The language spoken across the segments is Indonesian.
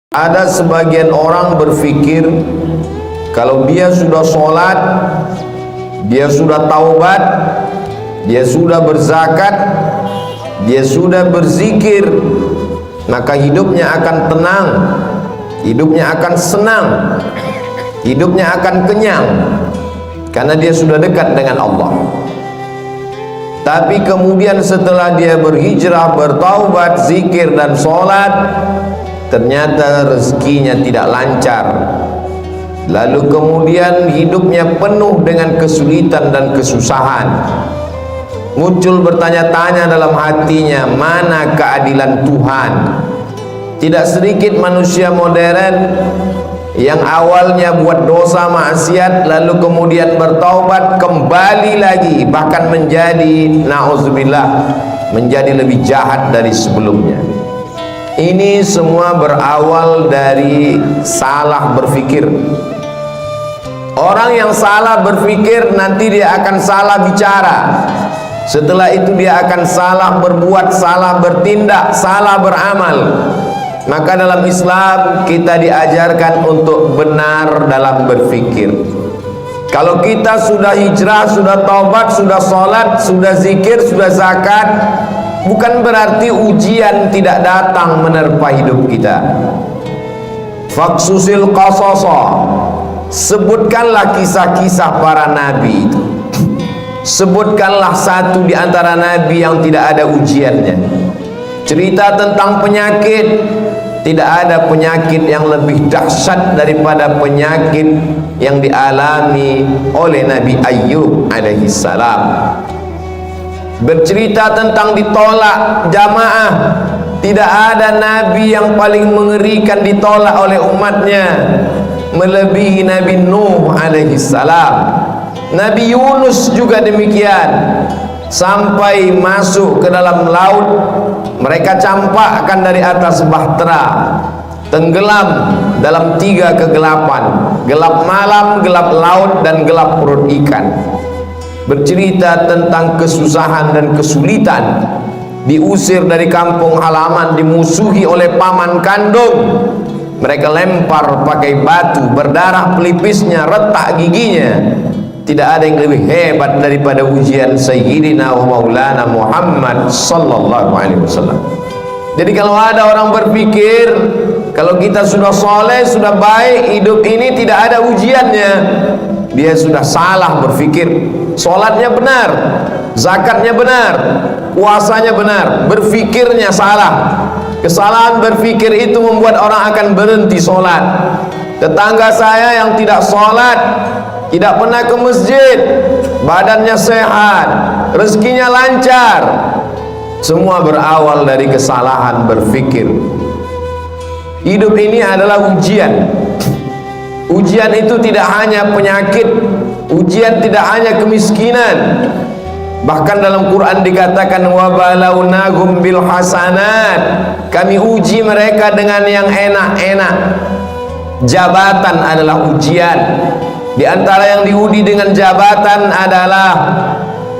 Ada sebagian orang berpikir kalau dia sudah sholat, dia sudah taubat, dia sudah berzakat, dia sudah berzikir, maka hidupnya akan tenang, hidupnya akan senang, hidupnya akan kenyang, karena dia sudah dekat dengan Allah. Tapi kemudian setelah dia berhijrah, bertaubat, zikir dan sholat, ternyata rezekinya tidak lancar. Lalu kemudian hidupnya penuh dengan kesulitan dan kesusahan. Muncul bertanya-tanya dalam hatinya, mana keadilan Tuhan? Tidak sedikit manusia modern yang awalnya buat dosa maksiat, lalu kemudian bertaubat, kembali lagi, bahkan menjadi, na'udzubillah, menjadi lebih jahat dari sebelumnya. Ini semua berawal dari salah berpikir. Orang yang salah berpikir nanti dia akan salah bicara. Setelah itu dia akan salah berbuat, salah bertindak, salah beramal. Maka dalam Islam kita diajarkan untuk benar dalam berpikir. Kalau kita sudah hijrah, sudah taubat, sudah sholat, sudah zikir, sudah zakat, bukan berarti ujian tidak datang menerpa hidup kita. Faksusil qasasa, sebutkanlah kisah-kisah para nabi itu. Sebutkanlah satu di antara nabi yang tidak ada ujiannya. Cerita tentang penyakit, tidak ada penyakit yang lebih dahsyat daripada penyakit yang dialami oleh Nabi Ayyub alaihissalam. Bercerita tentang ditolak jamaah, tidak ada nabi yang paling mengerikan ditolak oleh umatnya melebihi Nabi Nuh alaihissalam. Nabi Yunus juga demikian, sampai masuk ke dalam laut mereka campakkan dari atas bahtera, tenggelam dalam 3 kegelapan, gelap malam, gelap laut, dan gelap perut ikan. Bercerita tentang kesusahan dan kesulitan, diusir dari kampung halaman, dimusuhi oleh paman kandung, mereka lempar pakai batu, berdarah pelipisnya, retak giginya. Tidak ada yang lebih hebat daripada ujian Sayyidina wa Maulana Muhammad sallallahu alaihi wasallam. Jadi kalau ada orang berpikir kalau kita sudah soleh, sudah baik, hidup ini tidak ada ujiannya, dia sudah salah berpikir. Sholatnya benar, zakatnya benar, puasanya benar, berpikirnya salah. Kesalahan berpikir itu membuat orang akan berhenti sholat. Tetangga saya yang tidak sholat, tidak pernah ke masjid, badannya sehat, rezekinya lancar, semua berawal dari kesalahan berpikir. Hidup ini adalah ujian. Ujian itu tidak hanya penyakit, ujian tidak hanya kemiskinan. Bahkan dalam Quran dikatakan wa balawnahum bil hasanat, kami uji mereka dengan yang enak-enak. Jabatan adalah ujian. Di antara yang diuji dengan jabatan adalah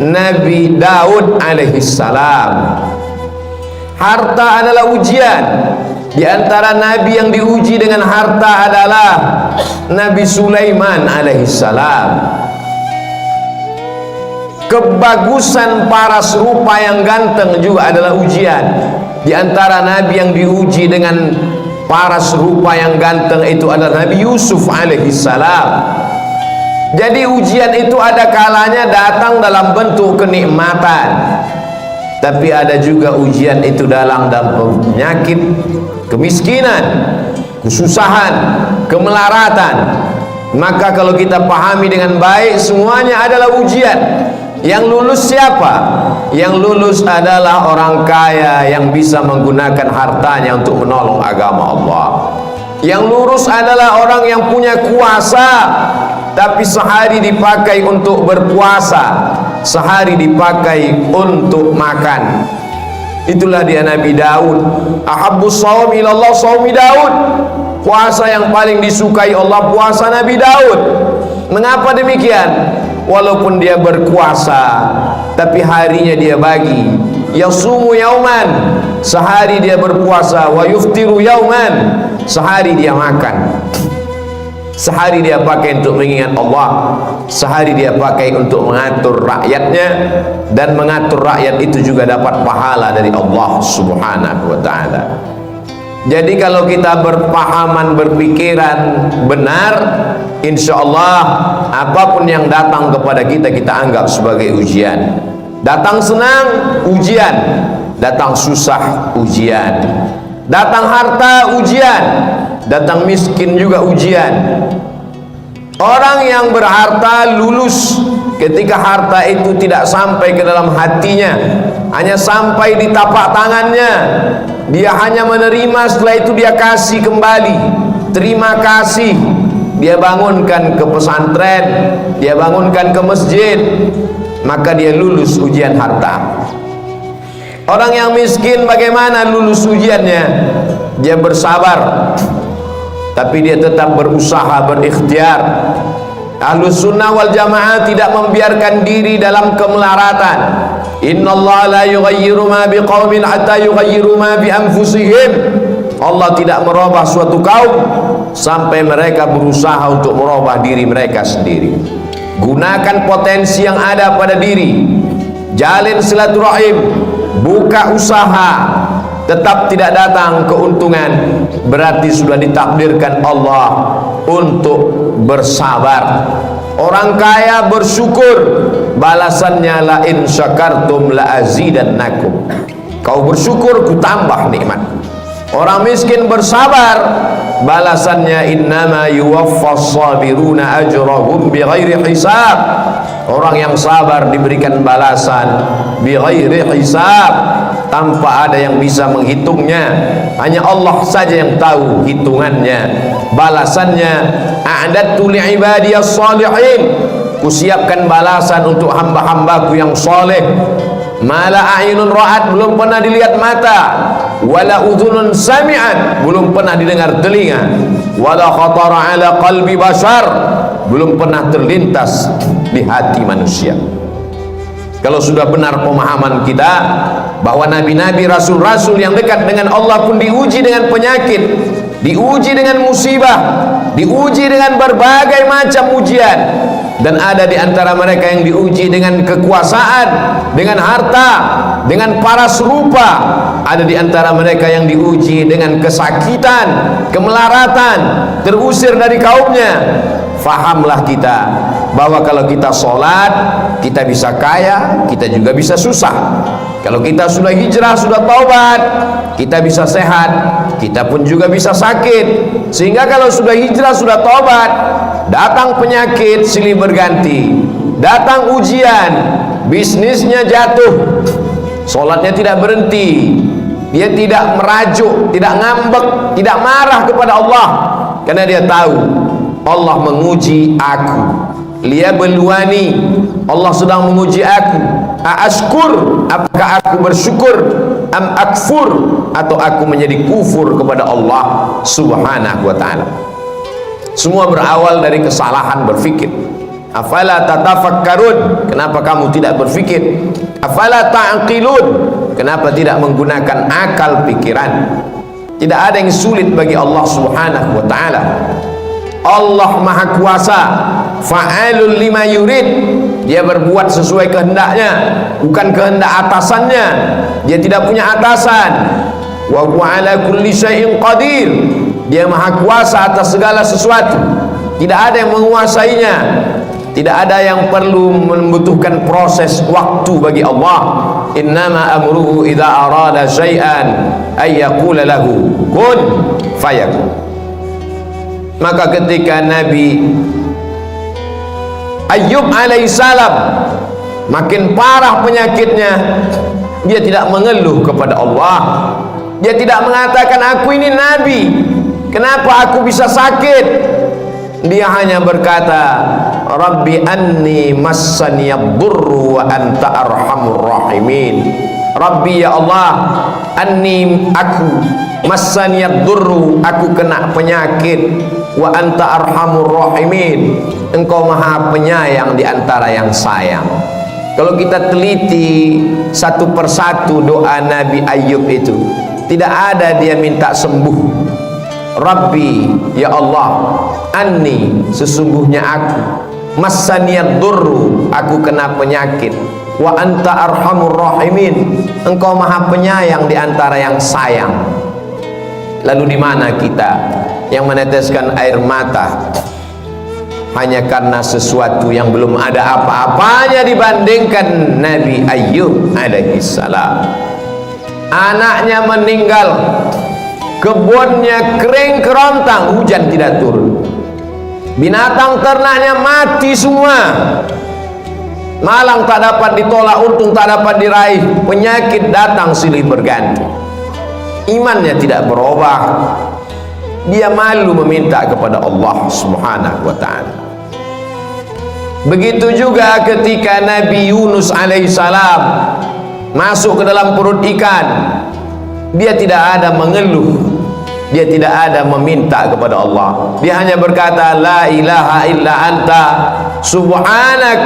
Nabi Daud alaihissalam. Harta adalah ujian. Di antara nabi yang diuji dengan harta adalah Nabi Sulaiman alaihissalam. Kebagusan paras rupa yang ganteng juga adalah ujian. Di antara nabi yang diuji dengan paras rupa yang ganteng itu adalah Nabi Yusuf alaihissalam. Jadi ujian itu ada kalanya datang dalam bentuk kenikmatan, tapi ada juga ujian itu dalam penyakit, kemiskinan, kesusahan, kemelaratan. Maka kalau kita pahami dengan baik, semuanya adalah ujian. Yang lulus siapa? Yang lulus adalah orang kaya yang bisa menggunakan hartanya untuk menolong agama Allah. Yang lurus adalah orang yang punya kuasa, tapi sehari dipakai untuk berpuasa, sehari dipakai untuk makan. Itulah dia Nabi Daud. Ahabbus shaum ilallah shaumi Daud. Puasa yang paling disukai Allah, puasa Nabi Daud. Mengapa demikian? Walaupun dia berkuasa, tapi harinya dia bagi. yasumu yauman, sehari dia berpuasa, wa yuftiru yauman, sehari dia makan. Sehari dia pakai untuk mengingat Allah, sehari dia pakai untuk mengatur rakyatnya, dan mengatur rakyat itu juga dapat pahala dari Allah Subhanahu wa ta'ala. Jadi kalau kita berpahaman, berpikiran benar, insya Allah apapun yang datang kepada kita, kita anggap sebagai ujian. Datang senang, ujian. Datang susah, ujian. Datang harta, ujian. Datang miskin juga ujian. Orang yang berharta lulus ketika harta itu tidak sampai ke dalam hatinya, hanya sampai di tapak tangannya. Dia hanya menerima, setelah itu dia kasih kembali. Terima kasih. Dia bangunkan ke pesantren, dia bangunkan ke masjid, maka dia lulus ujian harta. Orang yang miskin bagaimana lulus ujiannya? Dia bersabar, tapi dia tetap berusaha, berikhtiar. Ahlus sunnah wal jamaah tidak membiarkan diri dalam kemelaratan. Innallaha la yughayyiru ma biqaumin hatta yughayyiru ma bi anfusihim. Allah tidak merubah suatu kaum sampai mereka berusaha untuk merubah diri mereka sendiri. Gunakan potensi yang ada pada diri, jalin silaturahim, buka usaha. Tetap tidak datang keuntungan, berarti sudah ditakdirkan Allah untuk bersabar. Orang kaya bersyukur, balasannya la in syakartum la azidannakum. Kau bersyukur, ku tambah nikmat. Orang miskin bersabar, balasannya innama yuwaffas sabiruna ajrahum bighairi hisab. Orang yang sabar diberikan balasan bighairi hisab, tanpa ada yang bisa menghitungnya. Hanya Allah saja yang tahu hitungannya, balasannya. A'dadtu li'ibadiyas salihin, kusiapkan balasan untuk hamba-hambaku yang soleh. Mala a'yunun ra'at, belum pernah dilihat mata, wala udhunun sami'at, belum pernah didengar telinga, wala khatara ala qalbi bashar, belum pernah terlintas di hati manusia. Kalau sudah benar pemahaman kita bahwa nabi-nabi, rasul-rasul yang dekat dengan Allah pun diuji dengan penyakit, diuji dengan musibah, diuji dengan berbagai macam ujian, dan ada di antara mereka yang diuji dengan kekuasaan, dengan harta, dengan paras rupa. Ada di antara mereka yang diuji dengan kesakitan, kemelaratan, terusir dari kaumnya. Fahamlah kita bahwa kalau kita sholat, kita bisa kaya, kita juga bisa susah. Kalau kita sudah hijrah, sudah taubat, kita bisa sehat, kita pun juga bisa sakit. Sehingga kalau sudah hijrah, sudah taubat, datang penyakit silih berganti, datang ujian, bisnisnya jatuh, sholatnya tidak berhenti, dia tidak merajuk, tidak ngambek, tidak marah kepada Allah, karena dia tahu Allah menguji aku. Liyabluwani, Allah sedang menguji aku. Aashkur, apakah aku bersyukur, am akfur, atau aku menjadi kufur kepada Allah Subhanahu wa ta'ala. Semua berawal dari kesalahan berfikir. Afala tatafakkarun, kenapa kamu tidak berfikir? Afala ta'qilun, kenapa tidak menggunakan akal pikiran? Tidak ada yang sulit bagi Allah Subhanahu wa ta'ala. Allah Maha Kuasa, fa'alul lima yurid. Dia berbuat sesuai kehendaknya, bukan kehendak atasannya. Dia tidak punya atasan. Wa huwa ala kulli syai'in qadir. Dia Maha Kuasa atas segala sesuatu. Tidak ada yang menguasainya. Tidak ada yang perlu membutuhkan proses waktu bagi Allah. Innama amruhu idza arada syai'an ay yaqula lahu kun fayakun. Maka ketika Nabi Ayyub alaihissalam makin parah penyakitnya, dia tidak mengeluh kepada Allah. Dia tidak mengatakan aku ini Nabi, kenapa aku bisa sakit? Dia hanya berkata, Rabbi anni massaniyad durru wa anta arhamur rahimin. Rabbi, ya Allah, anni, aku, massaniyad durru, aku kena penyakit, wa anta arhamur rahimin, engkau maha penyayang di antara yang sayang. Kalau kita teliti satu persatu doa Nabi Ayub itu, tidak ada dia minta sembuh. Rabbi, ya Allah, anni, sesungguhnya aku, massaniyad durru, aku kena penyakit, wa anta arhamur rahimin, engkau maha penyayang di antara yang sayang. Lalu di mana kita yang meneteskan air mata hanya karena sesuatu yang belum ada apa-apanya dibandingkan Nabi Ayub alaihissalam? Anaknya meninggal, kebunnya kering kerontang, hujan tidak turun, binatang ternaknya mati semua, malang tak dapat ditolak, untung tak dapat diraih, penyakit datang silih berganti. Imannya tidak berubah, dia malu meminta kepada Allah Subhanahu wa ta'ala. Begitu juga ketika Nabi Yunus alaihissalam masuk ke dalam perut ikan, dia tidak ada mengeluh, dia tidak ada meminta kepada Allah, dia hanya berkata la ilaha illa anta subhanak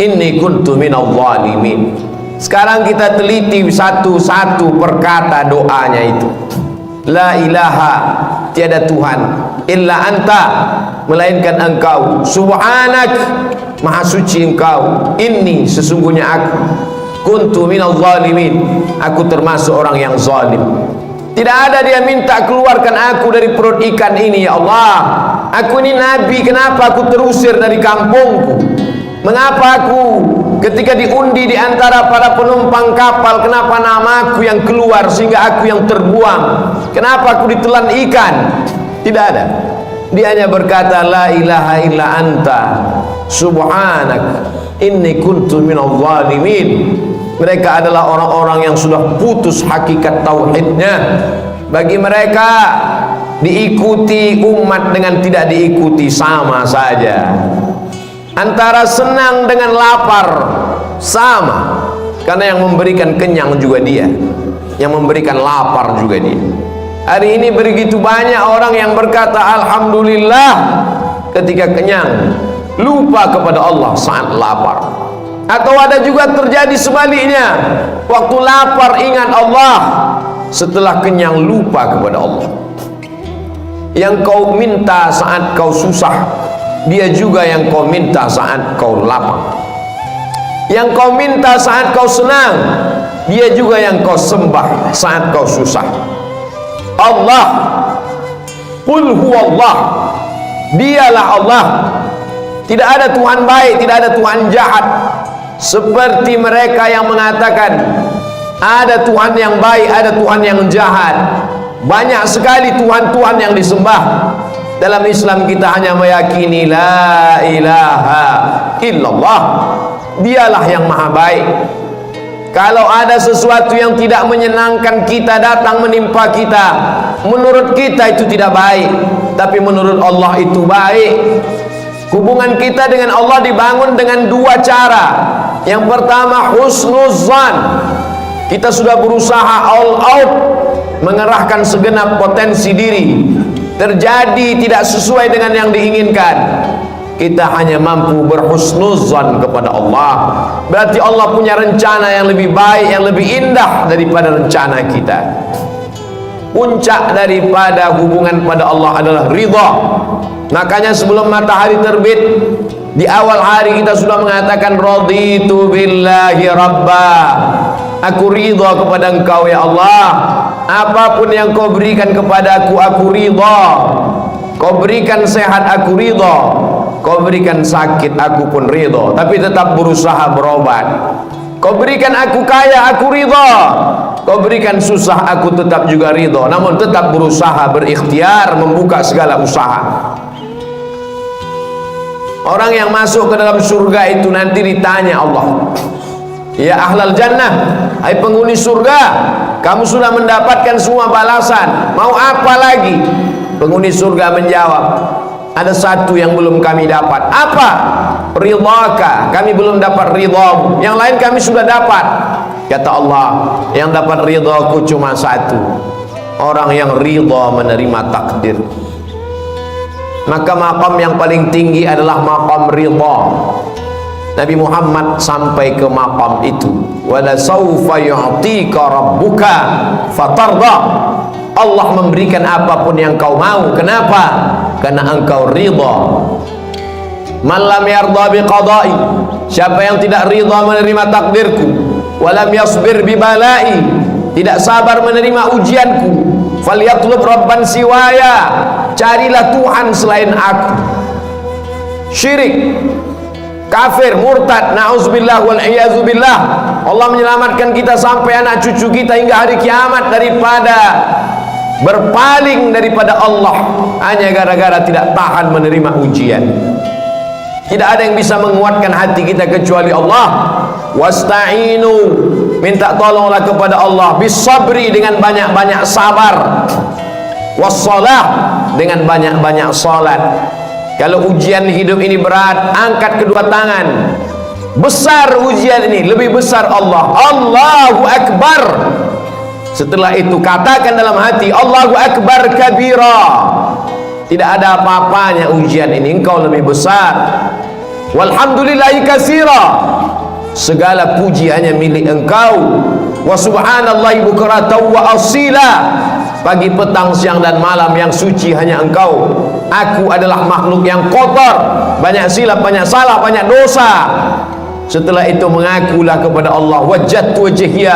inni kuntu minadh dhalimin. Sekarang kita teliti satu-satu perkata doanya itu. La ilaha, tiada Tuhan, illa anta, melainkan engkau, subhanak, maha suci engkau, inni, sesungguhnya aku, kuntu minadh dhalimin, aku termasuk orang yang zalim. Tidak ada dia minta keluarkan aku dari perut ikan ini, ya Allah, aku ini nabi, kenapa aku terusir dari kampungku? Mengapa aku ketika diundi di antara para penumpang kapal, kenapa namaku yang keluar sehingga aku yang terbuang? Kenapa aku ditelan ikan? Tidak ada. Dia hanya berkata la ilaha illa anta subhanak inni kuntu minadh dhalimin. Mereka adalah orang-orang yang sudah putus hakikat tauhidnya. Bagi mereka diikuti umat dengan tidak diikuti sama saja. Antara senang dengan lapar sama, karena yang memberikan kenyang juga dia, yang memberikan lapar juga dia. Hari ini begitu banyak orang yang berkata alhamdulillah ketika kenyang, lupa kepada Allah saat lapar. Atau ada juga terjadi sebaliknya, waktu lapar ingat Allah, setelah kenyang lupa kepada Allah. Yang kau minta saat kau susah, dia juga yang kau minta saat kau lapar. Yang kau minta saat kau senang, dia juga yang kau sembah saat kau susah. Allah, qul huwallah, dialah Allah. Tidak ada Tuhan baik, tidak ada Tuhan jahat. Seperti mereka yang mengatakan ada Tuhan yang baik, ada Tuhan yang jahat. Banyak sekali Tuhan-Tuhan yang disembah. Dalam Islam kita hanya meyakini la ilaha illallah, dialah yang maha baik. Kalau ada sesuatu yang tidak menyenangkan kita datang menimpa kita, menurut kita itu tidak baik, tapi menurut Allah itu baik. Hubungan kita dengan Allah dibangun dengan dua cara. Yang pertama husnuzan, kita sudah berusaha all out mengerahkan segenap potensi diri, terjadi tidak sesuai dengan yang diinginkan, kita hanya mampu berhusnuzan kepada Allah. Berarti Allah punya rencana yang lebih baik, yang lebih indah daripada rencana kita. Puncak daripada hubungan pada Allah adalah ridha. Makanya sebelum matahari terbit, di awal hari kita sudah mengatakan raditu billahi rabba, aku ridha kepada engkau ya Allah. Apapun yang kau berikan kepadaku, aku ridha. Kau berikan sehat, aku ridha. Kau berikan sakit, aku pun ridha. Tapi tetap berusaha berobat. Kau berikan aku kaya, aku ridha. Kau berikan susah, aku tetap juga ridha. Namun tetap berusaha, berikhtiar, membuka segala usaha. Orang yang masuk ke dalam surga itu nanti ditanya Allah, ya ahlal jannah, hai penghuni surga, kamu sudah mendapatkan semua balasan, mau apa lagi? Penghuni surga menjawab, ada satu yang belum kami dapat. Apa? Ridhaka, kami belum dapat ridhamu. Yang lain kami sudah dapat. Kata Allah, yang dapat ridhaku cuma satu, orang yang ridha menerima takdir. Maka maqam yang paling tinggi adalah maqam ridha. Nabi Muhammad sampai ke maqam itu. Wala saufa yu'tika rabbuka fatarda. Allah memberikan apapun yang kau mau. Kenapa? Karena engkau ridha. Man lam yarda biqada'i, siapa yang tidak ridha menerima takdirku, walam yasbir bibalai, tidak sabar menerima ujianku, falyatlub rabban siwaya, carilah Tuhan selain aku. Syirik, kafir, murtad, na'udzubillah wal iyazu billah. Allah menyelamatkan kita sampai anak cucu kita hingga hari kiamat daripada berpaling daripada Allah hanya gara-gara tidak tahan menerima ujian. Tidak ada yang bisa menguatkan hati kita kecuali Allah. Wasta'inu, minta tolonglah kepada Allah, bisabri, dengan banyak-banyak sabar, wassalah, dengan banyak-banyak salat. Kalau ujian hidup ini berat, angkat kedua tangan. Besar ujian ini, lebih besar Allah. Allahu Akbar. Setelah itu katakan dalam hati, Allahu Akbar kabira. Tidak ada apa-apanya ujian ini, engkau lebih besar. Walhamdulillahi katsira, segala puji hanya milik engkau. Wa subhanallahi bukratan wa asila, pagi petang siang dan malam yang suci hanya engkau. Aku adalah makhluk yang kotor, banyak silap, banyak salah, banyak dosa. Setelah itu mengakulah kepada Allah, wajjahtu wajhiya,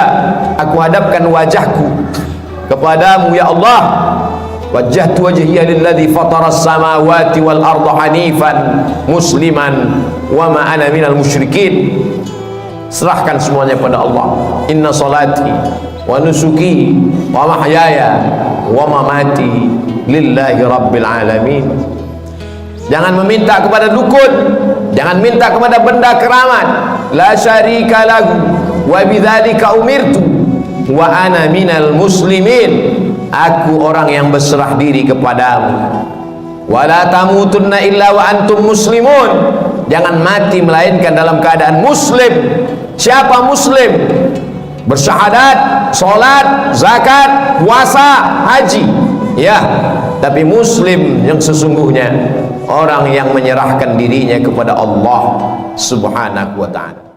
aku hadapkan wajahku kepadamu ya Allah. Wajjahtu wajhiya lilladzi fataras samawati wal arda hanifan musliman wa ma ana minal musyrikin. Serahkan semuanya pada Allah. Inna salati wa nusuki wa mahyaya wa mamati lillahi rabbil alamin. Jangan meminta kepada dukun, jangan minta kepada benda keramat. La syarika lahu wa bidzalika umirtu wa ana minal muslimin. Aku orang yang berserah diri kepadamu. Wala tamutunna illa wa antum muslimun. Jangan mati melainkan dalam keadaan muslim. Siapa muslim? Bersyahadat, salat, zakat, puasa, haji. Ya, tapi muslim yang sesungguhnya orang yang menyerahkan dirinya kepada Allah Subhanahu wa ta'ala.